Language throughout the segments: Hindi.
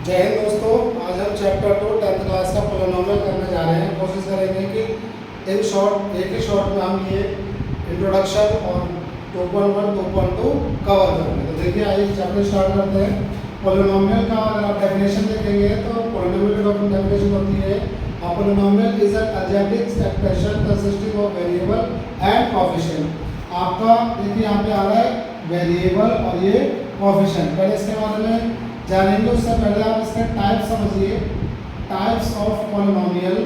जय हिंद दोस्तों। आज हम चैप्टर 2 10th क्लास का पोलिनोमियल करने जा रहे हैं। कोशिश करेंगे कि इन शॉर्ट एक ही शॉर्ट में हम ये इंट्रोडक्शन और 2.1 2.2 कवर करेंगे। तो देखिए आइए चैप्टर स्टार्ट करते हैं। पोलिनोमियल का अगर आप डेफिनेशन देखेंगे तो पोलिनोमियल की डेफिनेशन होती है a polynomial is an algebraic expression consisting of variable and coefficient। आपका देखिए यहाँ पे आ रहा है वेरिएबल और ये कोएफिशिएंट। पहले इसके बारे में जानेंगे, उससे पहले आप इसके टाइप समझिए। Types of polynomial.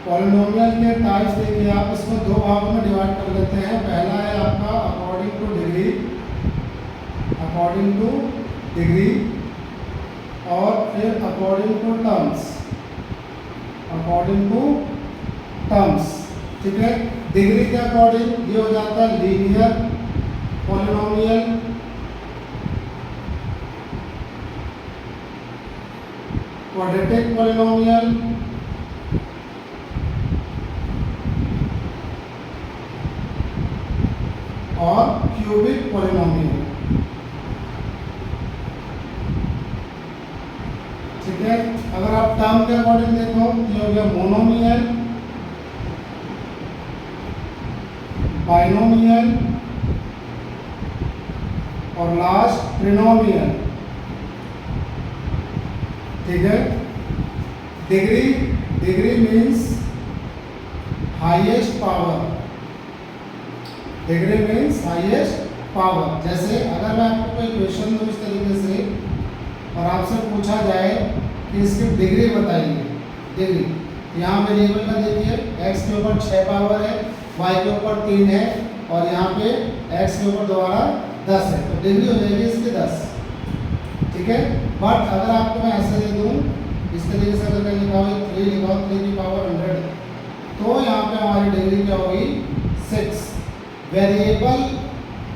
पॉलिनोमियल के टाइप्स देखिए आप इसको दो भागों में डिवाइड कर लेते हैं। पहला है आपका अकॉर्डिंग टू डिग्री, और फिर अकॉर्डिंग टू टर्म्स। ठीक है, डिग्री के अकॉर्डिंग ये हो जाता है लीनियर पॉलिनोमियल, क्वाड्रेटिक पॉलिनोमियल, और क्यूबिक पॉलिनोमियल। ठीक है, अगर आप टर्म के अकॉर्डिंग देखो ये हो गया मोनोमियल, बाइनोमियल और लास्ट ट्रिनोमियल। ठीक है, degree means highest power. Degree means highest power. जैसे अगर मैं आपको कोई क्वेश्चन दूं इस तरीके से और आपसे पूछा जाए कि इसकी डिग्री बताइए, डिग्री यहाँ वेरिएबल का देखिए x के ऊपर 6 पावर है, y के ऊपर 3 है और यहाँ पे x के ऊपर दोबारा 10 है, तो डिग्री हो जाएगी इसकी 10। ठीक है, बट अगर आपको मैं ऐसे दे दूँ इस तरीके से, अगर लिखा हो 3 लिखा हो 3 की पावर 100, तो यहाँ पे हमारी डिग्री क्या होगी 6। वेरिएबल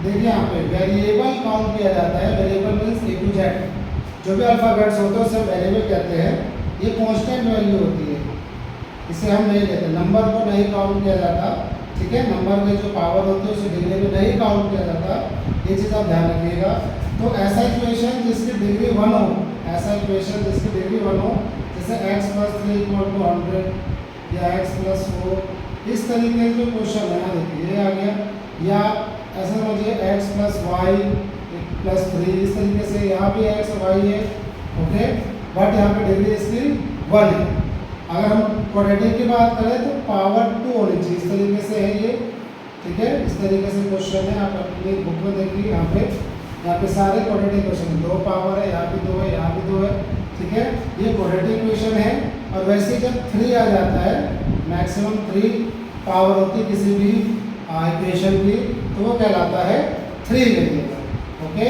देखिए यहाँ पे वेरिएबल काउंट किया जाता है। Variable means A to Z, जो भी अल्फाबेट्स होते हैं उसे वेरिएबल कहते हैं। ये कांस्टेंट वैल्यू होती है, इसे हम नहीं लेते, नंबर को नहीं काउंट किया जाता। ठीक है, नंबर के जो पावर होती है उसे डिग्री में नहीं काउंट किया जाता, ये चीज़ आप ध्यान रखिएगा। तो ऐसा इक्वेशन जिसकी डिग्री 1 हो, ऐसा इक्वेशन जिसकी डिग्री 1 हो, जैसे x + 3 = 100 या x + 4, इस तरीके के जो क्वेश्चन है ना, देखिए ये आ गया। या ऐसा समझिए x + y + 3, इस तरीके से यहाँ भी x और y है। ओके, बट यहाँ पे डिग्री इसकी 1 है। अगर हम क्वाड्रेटिक की बात करें तो पावर 2 होनी चाहिए, इस तरीके से है ये। ठीक है, इस तरीके से क्वेश्चन है, आप अपनी बुक में देखिए। यहाँ पे सारे क्वाड्रेटिक क्वेश्चन 2 पावर है, यहाँ भी 2 है, यहाँ भी 2 है। ठीक है, ये क्वाड्रेटिक क्वेश्चन है। और वैसे जब 3 आ जाता है, मैक्सिमम 3 पावर होती है किसी भी इक्वेशन की, तो वो कहलाता है 3 वेरिएबल। ओके,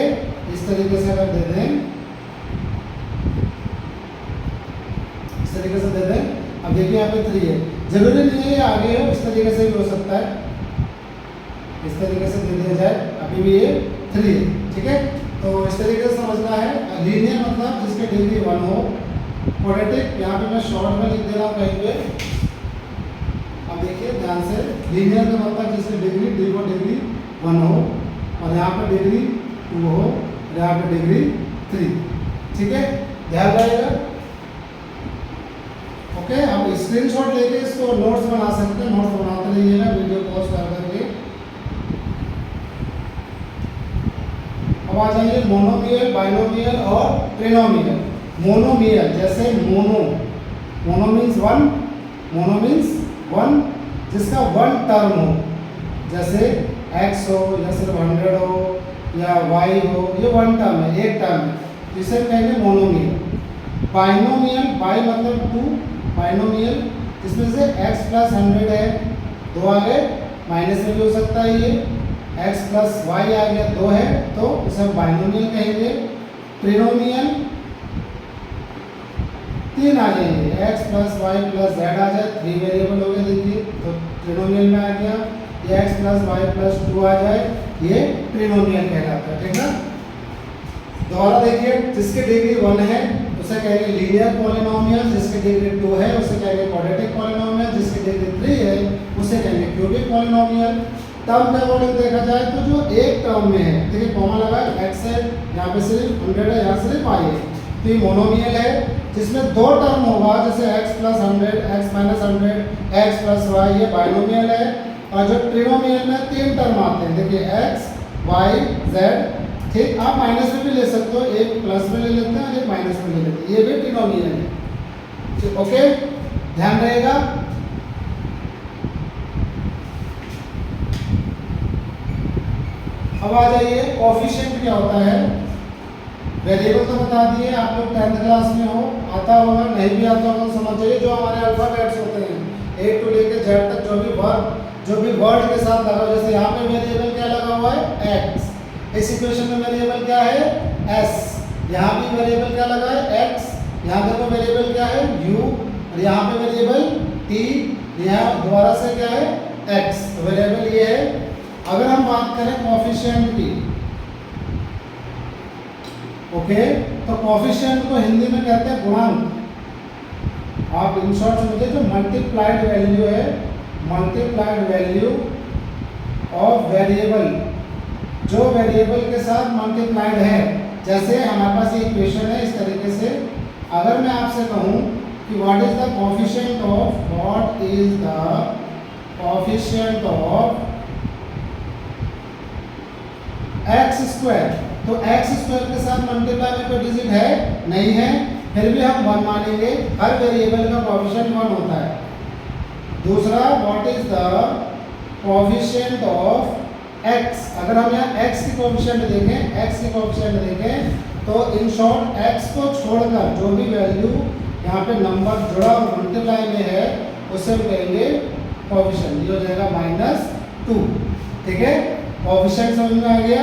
इस तरीके से अगर दे दें, इस तरीके से दे दें। अब देखिए यहाँ पे 3 है, जरूरी नहीं है ये आगे हो, इस तरीके से भी हो सकता है, इस तरीके से दे दिया जाए, अभी भी ये 3 है। ठीक है, तो इस तरीके से समझना है। लीनियर मतलब जिसकी डिग्री 1 हो। क्वाड्रेटिक यहाँ पे मैं शॉर्ट में लिख दे रहा हूँ कहीं पे, अब देखिए ध्यान से। लीनियर का मतलब जिसकी डिग्री 1 हो और यहाँ पे डिग्री 2 हो और यहाँ पे डिग्री 3। ठीक है, ध्यान रहेगा। ओके, आप स्क्रीनशॉट लेके इसको नोट्स बना सकते हैं, नोट्स बनाते रहिएगा वीडियो पॉज कर करके। अब आ जाइए मोनोमियल, बाइनोमियल और ट्रिनोमियल। मोनोमियल जैसे मोनो मीन्स 1, जिसका 1 टर्म हो, जैसे x हो या सिर्फ 100 हो या y हो, ये 1 टर्म है, एक टर्म है, जिसे कहेंगे मोनोमियल। बाइनोमियल, बाई मतलब 2, बाइनोमियल जिसमें से x + 100 है, 2 आ गए, माइनस में भी हो सकता है ये, x + y आ गया 2 है, तो इसे हम बाइनोमियल कहेंगे। ट्रिनोमियल 3 आ जाएंगे, x + y + z आ जाए, 3 वेरिएबल हो गए देखिए, तो ट्रिनोमियल में आ गया। या x + y + 2 आ जाए, ये ट्रिनोमियल कहलाता है। ठीक है, दोबारा देखिए, जिसकी डिग्री 1 है उसे कहेंगे लीनियर पॉलिनोमियल, जिसकी डिग्री 2 है उसे कहेंगे क्वाड्रेटिक पॉलिनोमियल, जिसकी डिग्री 3 है उसे कहेंगे क्यूबिक पॉलिनोमियल। टर्म के अकॉर्डिंग देखा जाए तो जो एक टर्म में है, देखिए कॉमा लगा है, x है, यहाँ पे सिर्फ 100 है, यहाँ सिर्फ y है, तो ये मोनोमियल है जिसमें दो टर्म होगा, जैसे x + 100, x - 100, x + y, ये बाइनोमियल है। और जो ट्रिनोमियल में तीन टर्म आते हैं, देखिए x y z, ठीक, आप माइनस में भी ले सकते हो, एक प्लस में ले लेते हैं, एक माइनस में ले लेते हैं, ये भी ट्रिनोमियल है। ओके, ध्यान रहेगा। अब आ जाइए कोएफिशिएंट क्या होता है। वेरिएबल तो बता दिए, आप लोग 10th क्लास में हो, आता होगा, नहीं भी आता होगा तो समझ जाइए, जो हमारे अल्फाबेट्स होते हैं A to लेके Z तक, जो भी वर्ड के साथ लगा, जैसे यहाँ पे वेरिएबल क्या लगा हुआ है x, इस इक्वेशन में वेरिएबल क्या है s, यहाँ भी वेरिएबल क्या लगा है x, यहाँ देखो वेरिएबल क्या है u, और यहाँ पे वेरिएबल t, यहाँ दोबारा से क्या है x, तो वेरिएबल ये है। अगर हम बात करें कोएफिशिएंट की, ओके, तो कोएफिशिएंट को हिंदी में कहते हैं गुणांक। आप इन शॉर्ट समझिए, जो मल्टीप्लाइड वैल्यू है, मल्टीप्लाइड वैल्यू ऑफ वेरिएबल, जो वेरिएबल के साथ मल्टीप्लाइड है। जैसे हमारे पास ये इक्वेशन है इस तरीके से, अगर मैं आपसे कहूँ कि what is the coefficient of x square, तो एक्स स्क्वायर के साथ मल्टीप्लाई में कोई डिजिट है नहीं है, फिर भी हम 1 मानेंगे, हर वेरिएबल का कोएफिशिएंट 1 होता है। दूसरा, what is the coefficient of x, अगर हम यहाँ एक्स की कोएफिशिएंट देखें, तो इन शॉर्ट एक्स को छोड़कर जो भी वैल्यू यहाँ पे नंबर जुड़ा मल्टीप्लाई में है उसे हम कहेंगे कोएफिशिएंट, ये हो जाएगा -2, ठीक है। कोएफिशिएंट समझ में आ गया,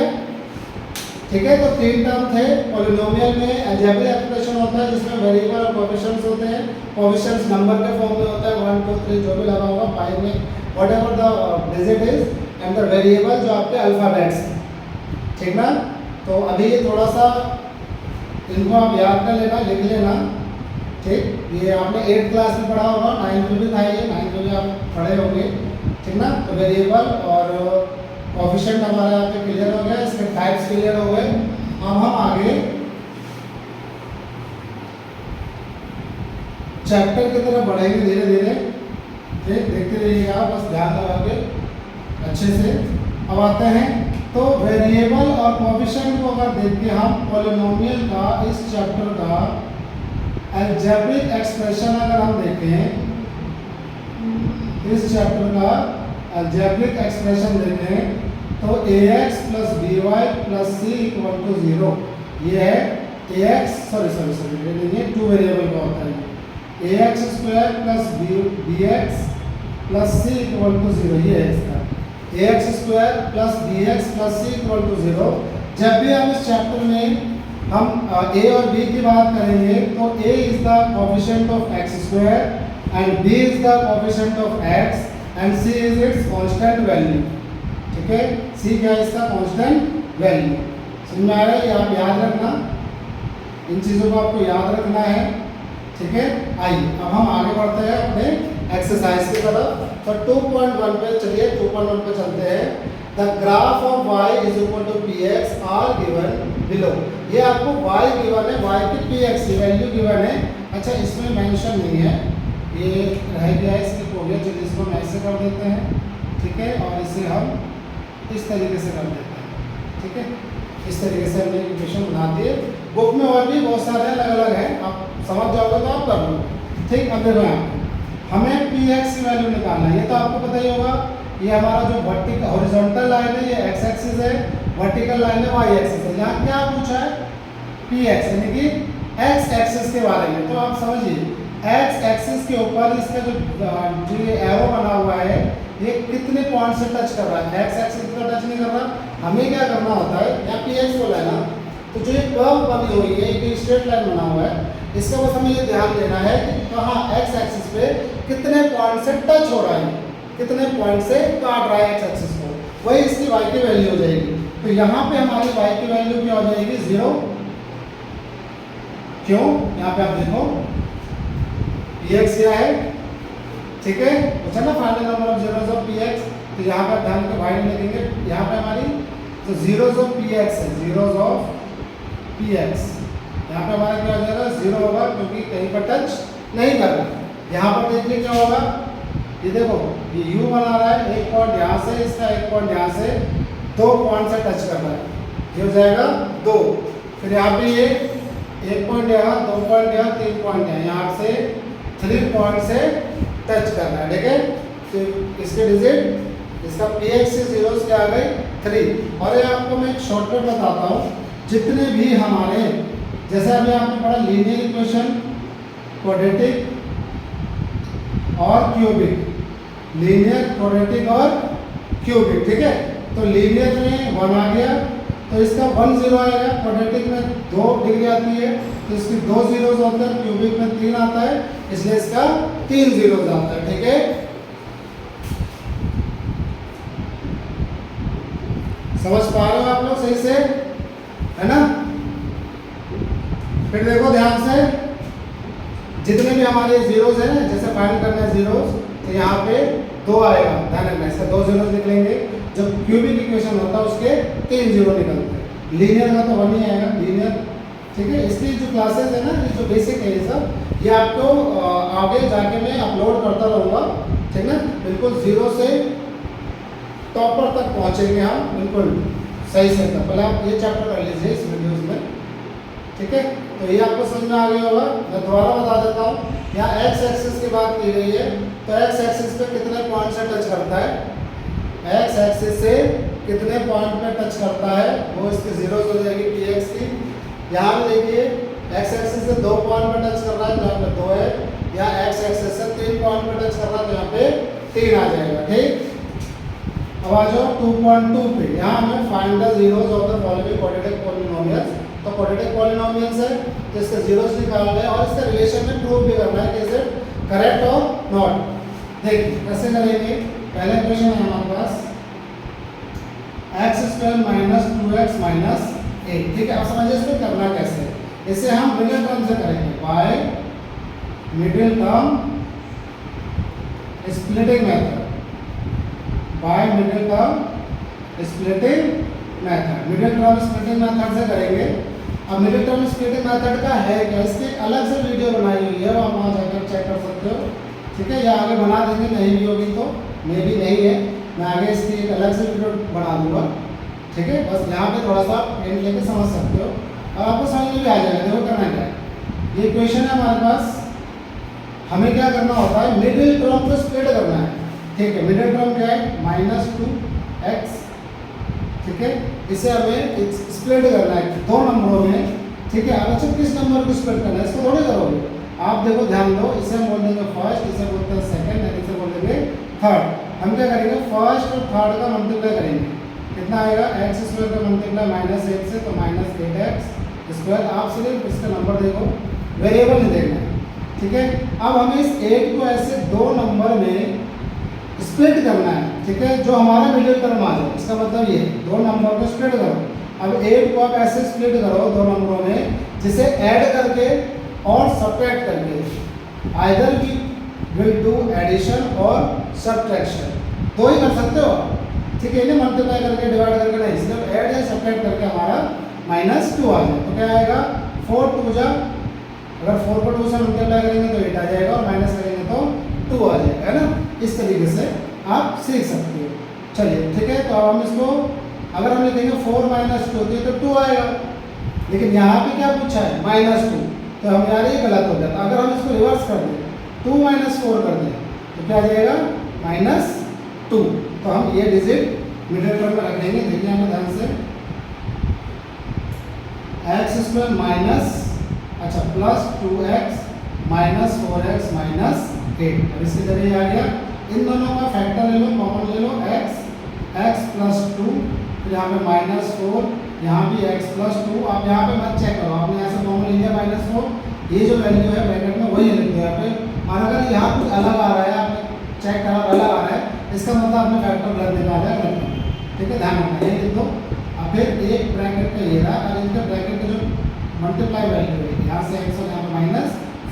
ठीक है। तो तीन टर्म थे। पॉलिनोमियल में अलजेब्रिक एक्सप्रेशन होता है जिसमें वेरिएबल और कोएफिशिएंट्स होते हैं। कोएफिशिएंट्स नंबर के फॉर्म में होता है, 1 2 3 जो भी लगा होगा, पाई में whatever the digit is, and the variable जो आपके अल्फाबेट्स हैं, ठीक ना। तो अभी ये थोड़ा सा इनको आप याद कर लेना, लिख लेना, ठीक। ये आपने 8th क्लास में पढ़ा होगा, 9th में भी था, ये 9th में भी आप पढ़े होंगे, ठीक ना। तो वेरिएबल और कोएफिशिएंट हमारा यहाँ पे क्लियर हो गया, इसके टाइप्स क्लियर हो गए। अब हम आगे चैप्टर की तरफ बढ़ेंगे धीरे धीरे, ठीक, देखते रहिएगा, बस ध्यान लगा के अच्छे से। अब आते हैं तो वेरिएबल और कोएफिशिएंट को अगर देख के हम पॉलिनोमियल का इस चैप्टर का अलजेब्रिक एक्सप्रेशन अगर हम देखें, इस चैप्टर का अलजेब्रिक एक्सप्रेशन देखें तो ax + by + c = 0, ये है ax, सॉरी ये नहीं, 2 वेरिएबल का होता है, ax² + bx + c = 0, ये है इसका ax² + bx + c = 0। जब भी हम इस चैप्टर में हम a और b की बात करेंगे तो a is the coefficient of x² and b is the coefficient of x and c is it's constant value, ठीक है। c क्या है इसका कांस्टेंट वैल्यू, समझ में आ रहा है, ये आप याद रखना, इन चीज़ों को आपको याद रखना है, ठीक है। आइए अब हम आगे बढ़ते हैं अपने एक्सरसाइज की तरफ। तो 2.1 पे चलिए, 2.1 पे चलते हैं। The graph of y = px are given below, ये आपको y गिवन है, y की px की वैल्यू गिवन है। अच्छा, इसमें मेंशन नहीं है, ये रह गया है इसकी प्रोग्रेस, चलिए इसको हम ऐसे कर देते हैं, ठीक है, और इसे हम इस तरीके से कर देते हैं, ठीक है। इस तरीके से हमने इक्वेशन बना दिए। बुक में और भी बहुत सारे अलग अलग हैं, आप समझ जाओगे तो आप कर लो, ठीक। अब देखो यहाँ हमें px की वैल्यू निकालना है, ये तो आपको पता ही होगा, ये हमारा जो वर्टिकल हॉरिजॉन्टल लाइन है ये x एक्सिस है, वर्टिकल लाइन है y एक्सिस है। यहाँ क्या पूछा है px, यानी कि x एक्सिस के बारे में। तो आप समझिए x एक्सिस के ऊपर इसका जो ये एरो बना हुआ है, ये कितने पॉइंट से टच कर रहा है, x एक्सिस पर टच नहीं कर रहा। हमें क्या करना होता है, यहाँ px बोला है ना, तो जो ये कर्व बनी हुई है, एक स्ट्रेट लाइन बना हुआ है, इसका बस हमें ये ध्यान देना है कि कहाँ x एक्सिस पे कितने पॉइंट से टच हो रहा है, कितने पॉइंट से काट रहा है x एक्सिस को, वही इसकी y की वैल्यू हो जाएगी। तो यहाँ पे हमारी y की वैल्यू क्या हो जाएगी 0, क्यों, यहाँ पे आप देखो px क्या है, ठीक है, पूछा ना final number of zeros of px, तो यहाँ पे ध्यान के वाई नहीं लिखेंगे, यहाँ पे हमारी जो जीरोज ऑफ पी एक्स है, जीरोज ऑफ पी एक्स, यहाँ पे हमारा क्या हो जाएगा, जीरो होगा क्योंकि कहीं पर टच नहीं कर रहा। यहाँ पर देखिए क्या होगा, ये देखो ये यू बना रहा है, एक पॉइंट यहाँ से, इसका एक पॉइंट यहाँ से, दो पॉइंट से टच कर रहा है, ये हो जाएगा 2। फिर यहाँ पे ये एक पॉइंट यहाँ, 2 पॉइंट यहाँ, 3 पॉइंट यहाँ से 3 पॉइंट से टच कर रहा है, ठीक है। तो इसके डिजिट, इसका पी एक्स से जीरोस क्या आ गए 3। और ये आपको मैं एक शॉर्टकट बताता हूँ, जितने भी हमारे, जैसे अभी आपने पढ़ा लीनियर इक्वेशन, क्वाड्रेटिक और क्यूबिक, लीनियर, क्वाड्रेटिक और क्यूबिक, ठीक है। तो लीनियर में 1 आ गया तो इसका 1 0 आएगा, क्वाड्रेटिक में 2 डिग्री आती है तो इसकी 2 जीरोस होते हैं, क्यूबिक में 3 आता है इसलिए इसका 3 जीरोस आता है, ठीक है। समझ पा रहे हो आप लोग सही से, है ना। फिर देखो ध्यान से, जितने भी हमारे जीरोस है ना, जैसे फाइंड करना है जीरोस, तो यहाँ पे 2 आएगा, ध्यान रखना, इसका 2 जीरोस निकलेंगे। जब क्यूबिक इक्वेशन होता है उसके 3 जीरो निकलते हैं, लीनियर का तो 1 ही आएगा, लीनियर, ठीक है। इसकी जो क्लासेस है ना, ये जो बेसिक है ये सब, ये आपको आगे जाके मैं अपलोड करता रहूँगा, ठीक है। बिल्कुल जीरो से टॉपर तक पहुँचेंगे हम, बिल्कुल सही से। पहले आप ये चैप्टर कर लीजिए इस वीडियोज़ में, ठीक है। तो ये आपको समझ में आ गया होगा। मैं दोबारा बता देता हूँ, यहाँ एक्स एक्सिस की बात की गई है, तो एक्स एक्सिस पे कितने पॉइंट से टच करता है, एक्स एक्सिस से कितने पॉइंट पे टच करता है, वो इसकी जीरो हो जाएगी पी एक्स की। यहाँ पे देखिए एक्स एक्सिस से 2 पॉइंट पे टच कर रहा है तो यहाँ पे 2 है, या एक्स एक्सिस से 3 पॉइंट पे टच कर रहा है तो यहाँ पे 3 आ जाएगा, ठीक। अब आ जाओ 2.2 पे, यहाँ हमें find the zeros of the following quadratic polynomials. तो क्वाड्रेटिक पॉलिनोमियल्स है तो इसके जीरोस निकालना है और इसका रिलेशन में प्रूव भी करना है कि इज इट करेक्ट और नॉट। देखिए कैसे करेंगे, पहला क्वेश्चन है हमारे पास x² माइनस 2x माइनस 8, ठीक है। अब समझिए इसमें करना कैसे है, इसे हम मिडिल टर्म से करेंगे, by middle term splitting method, by middle term splitting method, middle term splitting method से करेंगे। अब मिडिल टर्म स्प्लिटिंग मेथड का है क्या, इसकी अलग से वीडियो बनाई हुई है, आप वहाँ जाकर चेक कर सकते हो, ठीक है। या आगे बना देंगे, नहीं भी होगी तो, मे भी नहीं है, मैं आगे इसकी एक अलग से वीडियो बना दूंगा, ठीक है। बस यहाँ पे थोड़ा सा पेन लेके समझ सकते हो और आपको समझ में भी आ जाएगा। देखो करना क्या है, ये क्वेश्चन है हमारे पास, हमें क्या करना होता है, मिडिल टर्म को स्प्लिट करना है, ठीक है। मिडिल टर्म क्या है, -2x, ठीक है। इसे हमें स्प्लिट करना है 2 नंबरों में, ठीक है। अब अच्छा किस नंबर को स्प्लिट करना है, इसको थोड़े करोगे आप, देखो ध्यान दो, इसे हम बोल देंगे फर्स्ट, इसे बोलते हैं सेकंड, और इसे बोल देंगे थर्ड। हम क्या करेंगे, फर्स्ट और थर्ड का मल्टीप्लाई करेंगे, कितना आएगा, x² का मल्टीप्लाई -8 से तो -8x²। आप सिर्फ इसका नंबर देखो, वेरिएबल नहीं देखना है, ठीक है। अब हमें इस 8 को ऐसे 2 नंबर में स्प्लिट करना है, ठीक है, जो हमारा मिडिल टर्म आ जाए, इसका मतलब ये 2 नंबर को स्प्लिट करो। अब 8 को आप ऐसे स्प्लिट करो 2 नंबरों में, जिसे ऐड करके और सब्ट्रैक्ट करके, either we will do addition और सब्ट्रैक्शन, 2 ही कर सकते हो, ठीक है। इन्हें मल्टीप्लाई करके डिवाइड करके नहीं, सिर्फ ऐड या सब्ट्रैक्ट करके हमारा -2 आ जाए, तो क्या आएगा, 4 2 जा, अगर 4 को 2 से मल्टीप्लाई करेंगे तो 8 आ जाएगा और माइनस करेंगे तो 2 आ जाएगा, है ना। इस तरीके से आप सीख सकते हो। चलिए ठीक है, तो अब हम इसको अगर हम लिखेंगे 4 - 2 तो 2 आएगा, लेकिन यहाँ पे क्या पूछा है -2, तो हम यार ये गलत हो जाता। अगर हम इसको रिवर्स कर दें 2 - 4 कर दें तो क्या आ जाएगा -2, तो हम ये डिजिट मिडिल टर्म में रख देंगे। देखिए हमें ध्यान से, x² माइनस अच्छा plus 2x minus 4x minus 8, अब इसके जरिए आ गया। इन दोनों का फैक्टर ले लो, कॉमन ले लो, x प्लस 2, फिर यहाँ पे -4, यहाँ भी x प्लस 2। आप यहाँ पे मत चेक करो, आपने यहाँ से कॉमन ले लिया -4, ये जो वैल्यू है ब्रैकेट में वही लिख दो यहाँ पे। और अगर यहाँ कुछ अलग आ रहा है, आपने चेक करा अलग आ रहा है, इसका मतलब आपने फैक्टर गलत निकाला है, गलत, ठीक है, ध्यान रखना, ये लिख दो। अब फिर एक ब्रैकेट का ये रहा, और इनका ब्रैकेट का जो मल्टीप्लाई वैल्यू है, यहाँ से x और यहाँ पे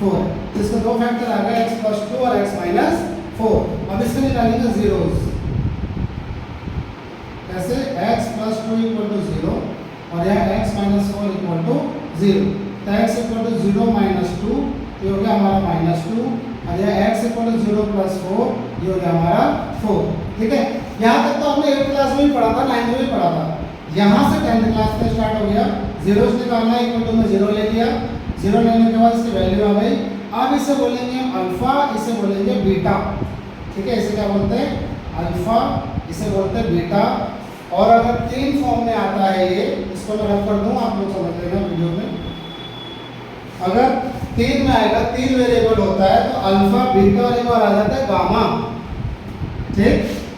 -4, तो इसका 2 फैक्टर आ गया, x प्लस 2 और x माइनस 4। अब इसमें निकालेंगे जीरोस, कैसे x प्लस 2 इक्वल टू 0 और यहाँ x माइनस 4 इक्वल टू 0। तो x इक्वल टू 0 माइनस 2 ये हो गया हमारा माइनस 2 और यहाँ x इक्वल टू 0 प्लस 4 ये हो गया हमारा 4। ठीक है, यहाँ तक तो हमने 8th क्लास में भी पढ़ा था, 9th में भी पढ़ा था। यहाँ से 10th क्लास में स्टार्ट हो गया। जीरोस निकालना इक्वल टू में 0 ले लिया, 0 लेने के बाद इसकी वैल्यू आ गई। अब इसे बोलेंगे अल्फा, इसे बोलेंगे बीटा। ठीक है, इसे क्या बोलते हैं? अल्फा, इसे बोलते हैं बीटा। और अगर 3 फॉर्म में आता है ये, इसको मैं रख कर दूँ, आप लोग समझ लेना वीडियो में। अगर 3 में आएगा, 3 वेरिएबल होता है तो अल्फा बीटा और एक और आ जाता है गामा। ठीक,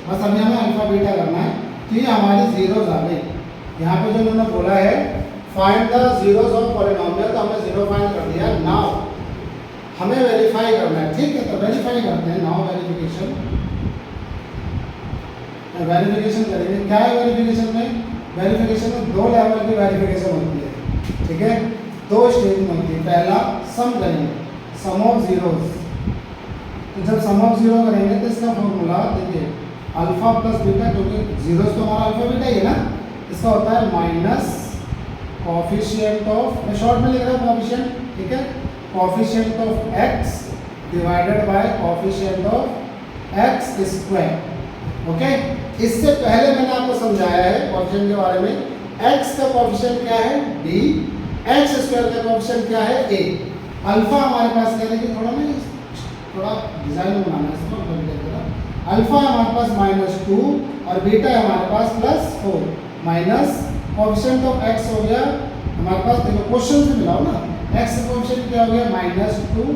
बस अभी हमें अल्फा बीटा करना है। तो ये हमारी जीरोस आ गई। यहाँ पे जो उन्होंने बोला है find the zeros of polynomial, तो हमने 0 फाइंड कर दिया। नाउ हमें वेरीफाई करना है। ठीक है, तो वेरीफाई करते हैं। नाउ वेरिफिकेशन करेंगे। क्या है वेरिफिकेशन में? वेरिफिकेशन में 2 लेवल की वेरिफिकेशन होती है। ठीक है, 2 स्टेज में होती है। पहला सम करेंगे, सम ऑफ जीरोस। तो जब सम ऑफ 0 करेंगे तो इसका फॉर्मूला देखिए अल्फा प्लस बीटा, क्योंकि जीरोस तो हमारा अल्फा बीटा ही है ना, इसका होता है माइनस कोफिशिएंट ऑफ, मैं शॉर्ट में लिख रहा हूँ कोफिशिएंट। ठीक है, coefficient of x divided by coefficient of x square. Okay, इससे पहले मैंने आपको समझाया है कोफिशिएंट के बारे में। x का कोफिशिएंट क्या है? d, x स्क्वायर का कोफिशिएंट क्या है? a। अल्फा हमारे पास क्या है कि थोड़ा डिजाइन बनाना है इसको। अल्फा है हमारे पास -2 और बीटा है हमारे पास +4। माइनस कोफिशिएंट ऑफ x हो गया हमारे पास, देखो क्वेश्चन से मिलाओ ना, x का कोफिशिएंट क्या हो गया? -2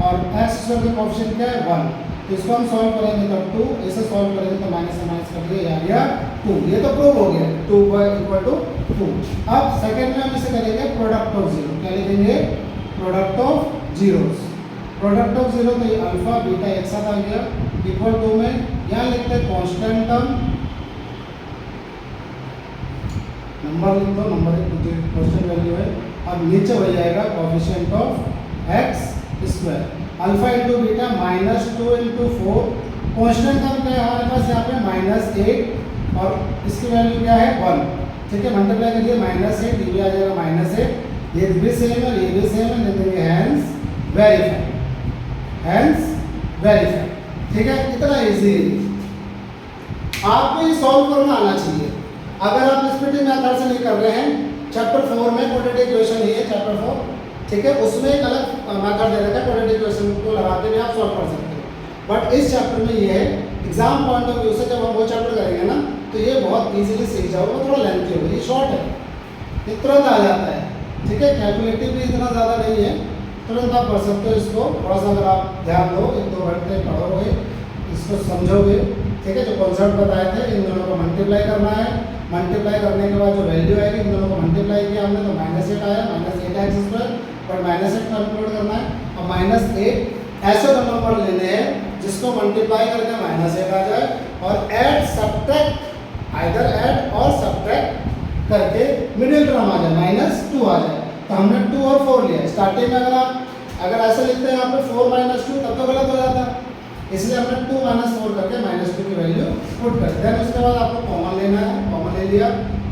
और x स्क्वायर का कोफिशिएंट क्या है? 1। तो इसको हम सॉल्व करेंगे तो 2, इसे सॉल्व करेंगे तो माइनस से माइनस कर दिया, आ गया 2। ये तो प्रूव हो गया 2 इक्वल टू 2। अब सेकंड में हम इसे करेंगे प्रोडक्ट ऑफ जीरो। क्या लिखेंगे? Product of zeros. Product of 0 तो ये अल्फा बीटा एक साथ आ गया इक्वल टू में यहाँ लिखते हैं कांस्टेंट टर्म, नंबर लिख दो, नंबर एक कांस्टेंट वैल्यू है। अब नीचे हो जाएगा coefficient of x square. Alpha into beta -2 into 4। Constant term क्या है हमारे पास यहाँ पे? -8 और इसकी वैल्यू क्या है? 1। ठीक है, मल्टीप्लाई करिए -8, ये भी आ जाएगा -8, ये भी सेम है, ये भी सेम है, लिख देंगे हैंस वेरीफाई, हैंस वेरीफाई। ठीक है, इतना इजी है। आपको ये सॉल्व करना आना चाहिए। अगर आप स्प्लिटिंग मेथड से नहीं कर रहे हैं, चैप्टर 4 में क्वाड्रेटिक इक्वेशन ही है, चैप्टर 4। ठीक है, उसमें एक अलग मेथड दे रखा है, क्वाड्रेटिक इक्वेशन को लगाते हुए आप सॉल्व कर सकते हो। बट इस चैप्टर में ये है, एग्जाम पॉइंट ऑफ व्यू से जब हम वो चैप्टर करेंगे ना, तो ये बहुत इजीली सीख जाओगे। थोड़ा लेंथी होगा, ये शॉर्ट है, ये तुरंत आ जाता है। ठीक है, कैलकुलेटिव भी इतना ज़्यादा नहीं है, तुरंत आप पढ़ सकते हो इसको। थोड़ा सा अगर आप ध्यान दो, 1-2 घंटे पढ़ोगे, इसको समझोगे। ठीक है, जो कॉन्सेप्ट बताए थे इन दोनों को मल्टीप्लाई करना है। मल्टीप्लाई करने के बाद जो वैल्यू आएगी, इन दोनों को मल्टीप्लाई किया हमने तो -8 आया, -8x स्क्वायर, बट -8 कैलकुलेट करना है। और -8 ऐसे दो नंबर लेने हैं जिसको मल्टीप्लाई करके -8 आ जाए और ऐड सब्ट्रैक्ट, आइदर ऐड और सब्ट्रैक्ट करके मिडिल टर्म आ जाए, -2 आ जाए। तो हमने 2 और 4 लिया। स्टार्टिंग में अगर ऐसे लिखते हैं यहाँ पे 4 - 2 तब तो गलत हो जाता, इसलिए हमने 2 - 4 करके -2 की वैल्यू पुट कर दिया। उसके बाद आपको कॉमन लेना है, कॉमन ले लिया,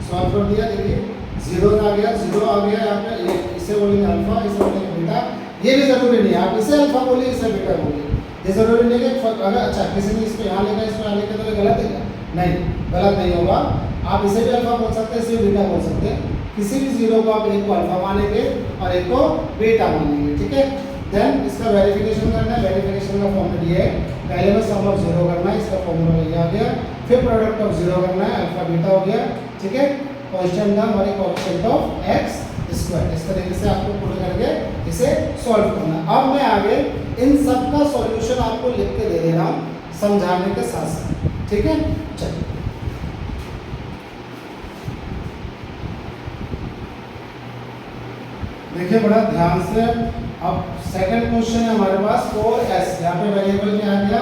सॉल्व कर दिया। देखिए 0 आ गया, 0 आ गया यहाँ पे, इसे बोलेंगे अल्फा, इसे बोलेंगे बीटा। ये भी जरूरी नहीं है आप इसे अल्फा बोलिए, इसे बीटा बोलिए, ये जरूरी नहीं है। अगर अच्छा किसी ने इसको यहाँ लिखा, इसको यहाँ लिखा तो गलत है क्या? नहीं, गलत नहीं होगा। आप इसे भी अल्फा बोल सकते हैं, इसे भी बीटा बोल सकते हैं। किसी भी जीरो को आप एक को अल्फा मानेंगे और एक को बीटा मानेंगे। ठीक है, देन इसका वेरिफिकेशन करना है। वेरिफिकेशन का फॉर्मूला ये है, पहले में सम ऑफ 0 करना है, इसका फॉर्मूला ये आ गया। फिर प्रोडक्ट ऑफ 0 करना है, अल्फा बीटा हो गया। ठीक है, कांस्टेंट टर्म और कोएफिशिएंट ऑफ x स्क्वायर। इस तरीके से आपको पूरा करके इसे सॉल्व करना है। अब मैं आगे इन सब का सॉल्यूशन आपको लिख के दे दे रहा हूँ समझाने के साथ साथ। ठीक है, चलिए देखिए बड़ा ध्यान से। अब सेकंड क्वेश्चन है हमारे पास 4s। यहाँ पे वेरिएबल क्या आ गया?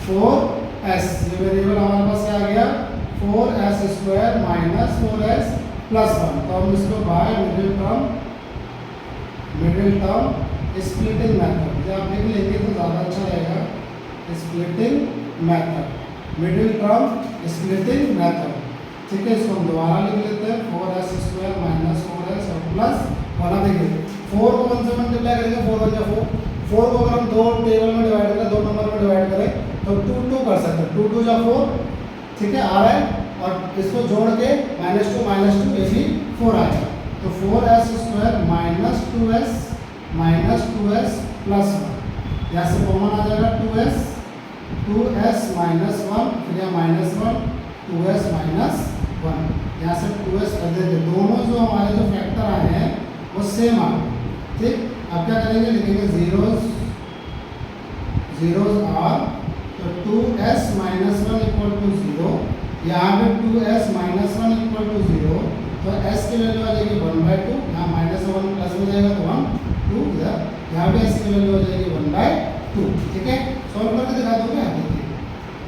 4s। ये वेरिएबल हमारे पास क्या आ गया? 4s square minus 4s plus 1। तो हम इसको by middle term splitting method, आप लिख लेंगे तो ज़्यादा अच्छा रहेगा। Splitting method, middle term splitting method. ठीक है, इसको हम दोबारा लिख लेते हैं 4s² माइनस 4s और प्लस 1। देखिए 4 को 1 से मल्टीप्लाई करेंगे, 4 1 जा 4 को अगर हम दो टेबल में डिवाइड करें, दो नंबर में डिवाइड करें तो 2 2 कर सकते हैं, 2 2 जा 4, ठीक है आ रहा है, और इसको जोड़ के -2 ये भी 4 आएगा। तो 4s² माइनस 2s प्लस 1, यहाँ से कॉमन आ जाएगा 2s माइनस 1, फिर यहाँ -1 2s माइनस 1, यहाँ से 2s कर देते, दोनों जो हमारे जो फैक्टर आए हैं वो सेम आ गए। ठीक, अब क्या करेंगे, लिखेंगे जीरोज आर, तो 2s माइनस 1 इक्वल टू 0, यहाँ पे 2s माइनस 1 इक्वल टू 0, तो s की वैल्यू आ जाएगी 1/2, यहाँ -1 प्लस में जाएगा तो 1 2 इधर, यहाँ पे s की वैल्यू आ जाएगी 1/2। ठीक है, सॉल्व करके दिखा दो क्या, देखिए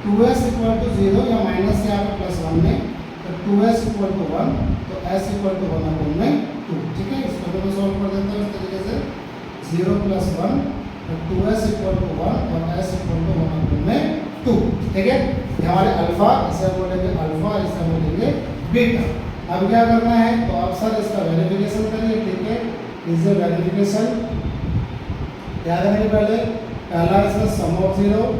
2s इक्वल टू 0 या माइनस से यहाँ पे +1 में, तो 2s इक्वल टू 1, तो s इक्वल टू 1/2। ठीक है, इसको तो मैं सॉल्व कर देता हूँ इस तरीके से, 0 + 1, तो 2s इक्वल टू 1 और s इक्वल टू 1/2। ठीक है, ये हमारे अल्फा, इसे हम बोलेंगे अल्फा, इसे हम बोलेंगे बीटा। अब क्या करना है, तो आप सर इसका वेरिफिकेशन करिए। ठीक है, इसे वेरिफिकेशन क्या करेंगे, पहला इसमें sum of zeros,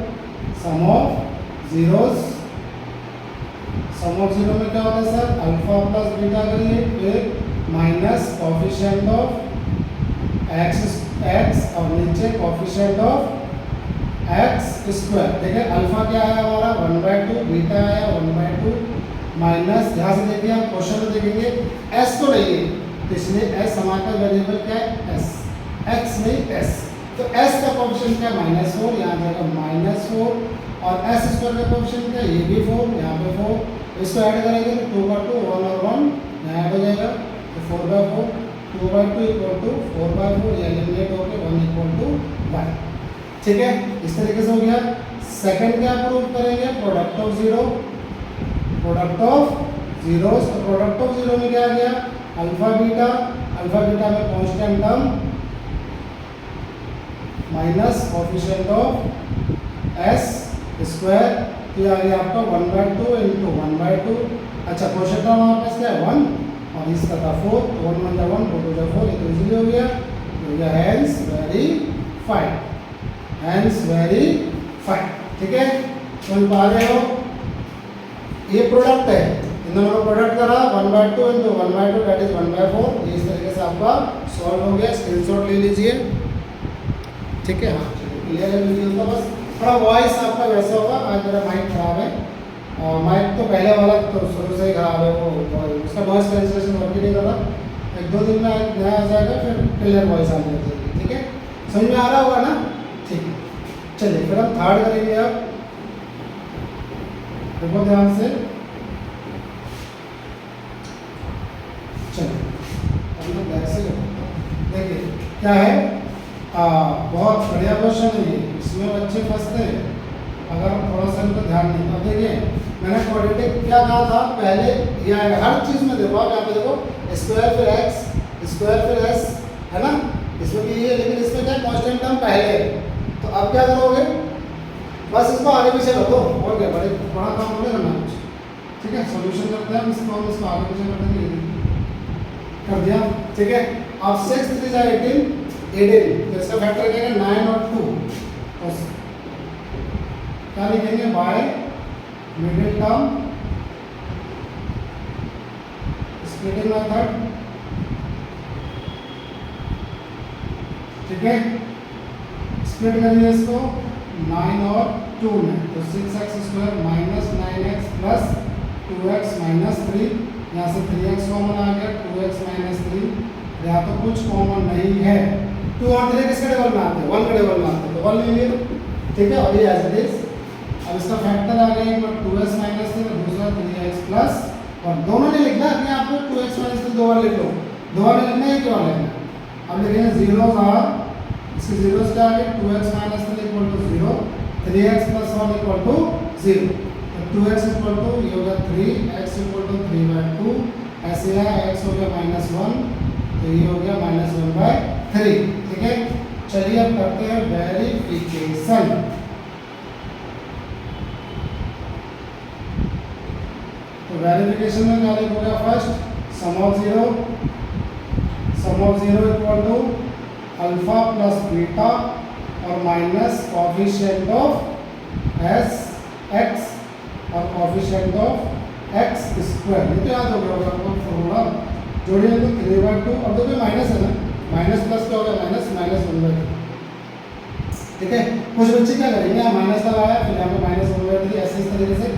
sum of zero में क्या होता है सर, अल्फा प्लस बीटा करिए, फिर माइनस कोफिशिएंट ऑफ x और नीचे कोफिशिएंट ऑफ x²। देखिए अल्फा क्या है हमारा 1/2, बीटा आया 1/2, माइनस, यहाँ से देखिए आप क्वेश्चन में देखेंगे s को नहीं है, तो इसलिए s हमारा वेरिएबल क्या है, s, x नहीं s, तो s का कोफिशिएंट क्या है -4, यहाँ जाएगा -4, और s² का कोफिशिएंट क्या है, ये भी 4, यहाँ पे 4, इसको ऐड करेंगे तो 2 का 2, 1 और 1 यहाँ ऐड हो जाएगा, तो 4/4, 2/2 इक्वल टू 4/4, ये एलिमिनेट होकर 1 इक्वल टू 1। ठीक है, इस तरीके से हो गया। सेकंड क्या प्रूव करेंगे, प्रोडक्ट ऑफ जीरोस, तो प्रोडक्ट ऑफ जीरो में क्या आ गया, अल्फा बीटा में constant term minus coefficient of s², तो ये आ गया आपका 1/2 × 1/2। अच्छा, कोशेंट टर्म हमारे पास क्या है 1, और इसका था 4, तो 1 1 जा 1, 2 2 जा 4, ये तो इजीली हो गया, तो ये हैंस वेरीफाइड। ठीक है, समझ पा रहे हो, ये प्रोडक्ट है, इन दोनों का प्रोडक्ट करा 1/2 × 1/2 दैट इज 1/4। ये इस तरीके से आपका सॉल्व हो गया, स्क्रीनशॉट ले लीजिए। ठीक है, हाँ चलिए क्लियर है वीडियो का, बस थोड़ा वॉइस आपका वैसा होगा, आज मेरा माइक खराब है, माइक तो पहले वाला तो शुरू से ही खराब है, वो उसका वॉइस कैंसिलेशन वर्क ही नहीं कर रहा, 1-2 दिन में नया आ जाएगा, फिर क्लियर वॉइस आने लग जाएगी। ठीक है, समझ में आ रहा होगा ना, ठीक है, चलिए फिर हम थर्ड करेंगे। अब देखो ध्यान से, चलिए अब मैं बैक से देखिए क्या है, बहुत बढ़िया क्वेश्चन है ये, इसमें बच्चे फंसते हैं अगर थोड़ा सा इनको ध्यान नहीं। अब देखिए मैंने क्वाड्रेटिक क्या कहा था पहले, ये आएगा हर चीज़ में, देखो आप यहाँ पे देखो स्क्वायर फिर x स्क्वायर फिर s है ना, इसमें भी ये, लेकिन इसमें क्या कांस्टेंट टर्म पहले है, तो अब क्या करोगे, बस इसको आगे पीछे रखो, और क्या बड़ा काम हो करना कुछ। ठीक है, सॉल्यूशन करते हैं इसको आगे पीछे कर देंगे, कर दिया। ठीक है, अब 6 3 जा 18, तो इसका फैक्टर क्या है 9 और 2, तो क्या लिखेंगे, by middle term splitting method. ठीक है, स्प्लिट करिए इसको 9 और 2 में, तो 6x² minus 9x plus 2x minus 3, यहाँ से 3x कॉमन आ गया, 2x माइनस 3, यहाँ तो कुछ कॉमन नहीं है, 2 और 3 किसके टेबल में आते हैं, 1 के टेबल में आते हैं, तो 1 ले लिए। ठीक है, और ये एज इट इज, अब इसका फैक्टर आ गया, एक बार 2s माइनस 3 और दूसरा 3x प्लस, और दोनों ने लिखना है, आपको 2x माइनस 3 दो बार लिख लो, दो बार लिखना है, एक बार लिखना है। अब लिखेंगे जीरोस आर, इसके जीरोस क्या आ गए, 2x minus 3 equal to 0, 3x plus 1 equal to 0, तो 2x इक्वल टू ये हो गया 3, x इक्वल टू 3/2, ऐसे है x हो गया -1, तो ये हो गया -1/3। ठीक है, चलिए अब करते हैं वेरिफिकेशन। तो वेरिफिकेशन में क्या लिखोगे? First sum of zero equal to alpha plus beta और minus coefficient of s x और कोफिशिएंट ऑफ एक्स स्क्वायर। ये तो याद हो गया होगा आपको फॉर्मूला। जोड़िए तो 3/2, अब देखो माइनस है ना, माइनस प्लस क्या होगा? माइनस 1/2। ठीक है, कुछ बच्चे क्या करेंगे, यहाँ माइनस लगाया फिर यहाँ पे -1/3 ऐसे इस तरीके से